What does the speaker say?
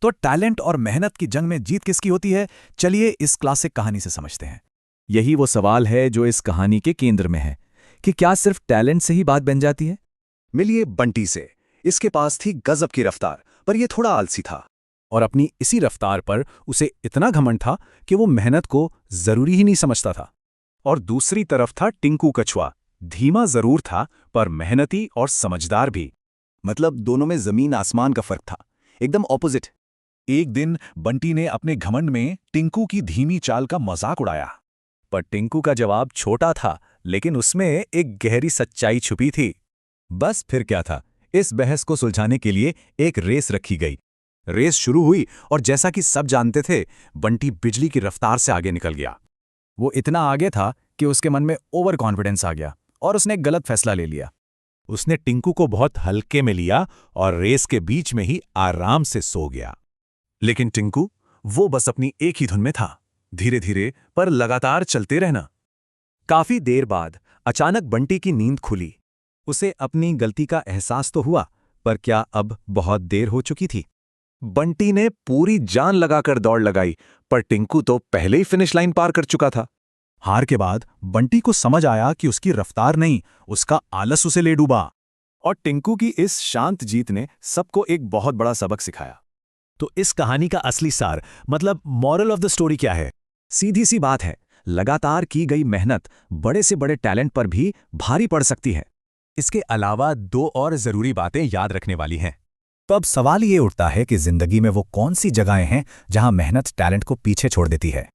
तो टैलेंट और मेहनत की जंग में जीत किसकी होती है? चलिए इस क्लासिक कहानी से समझते हैं। यही वो सवाल है जो इस कहानी के केंद्र में है कि क्या सिर्फ टैलेंट से ही बात बन जाती है? मिलिए बंटी से। इसके पास थी गजब की रफ्तार, पर यह थोड़ा आलसी था। और अपनी इसी रफ्तार पर उसे इतना घमंड था कि वो मेहनत को जरूरी ही नहीं समझता था। और दूसरी तरफ था टिंकू कछुआ। धीमा जरूर था, पर मेहनती और समझदार भी। मतलब दोनों में जमीन आसमान का फर्क था, एकदम ऑपोजिट। एक दिन बंटी ने अपने घमंड में टिंकू की धीमी चाल का मजाक उड़ाया। पर टिंकू का जवाब छोटा था, लेकिन उसमें एक गहरी सच्चाई छुपी थी। बस फिर क्या था, इस बहस को सुलझाने के लिए एक रेस रखी गई। रेस शुरू हुई और जैसा कि सब जानते थे, बंटी बिजली की रफ्तार से आगे निकल गया। वो इतना आगे था कि उसके मन में ओवर कॉन्फिडेंस आ गया और उसने एक गलत फैसला ले लिया। उसने टिंकू को बहुत हल्के में लिया और रेस के बीच में ही आराम से सो गया। लेकिन टिंकू, वो बस अपनी एक ही धुन में था, धीरे धीरे पर लगातार चलते रहना। काफी देर बाद अचानक बंटी की नींद खुली। उसे अपनी गलती का एहसास तो हुआ, पर क्या अब बहुत देर हो चुकी थी? बंटी ने पूरी जान लगाकर दौड़ लगाई, पर टिंकू तो पहले ही फिनिश लाइन पार कर चुका था। हार के बाद बंटी को समझ आया कि उसकी रफ्तार नहीं, उसका आलस उसे ले डूबा। और टिंकू की इस शांत जीत ने सबको एक बहुत बड़ा सबक सिखाया। तो इस कहानी का असली सार, मतलब मॉरल ऑफ द स्टोरी क्या है? सीधी सी बात है, लगातार की गई मेहनत बड़े से बड़े टैलेंट पर भी भारी पड़ सकती है। इसके अलावा दो और जरूरी बातें याद रखने वाली हैं। तो अब सवाल ये उठता है कि जिंदगी में वो कौन सी जगहें हैं जहां मेहनत टैलेंट को पीछे छोड़ देती है।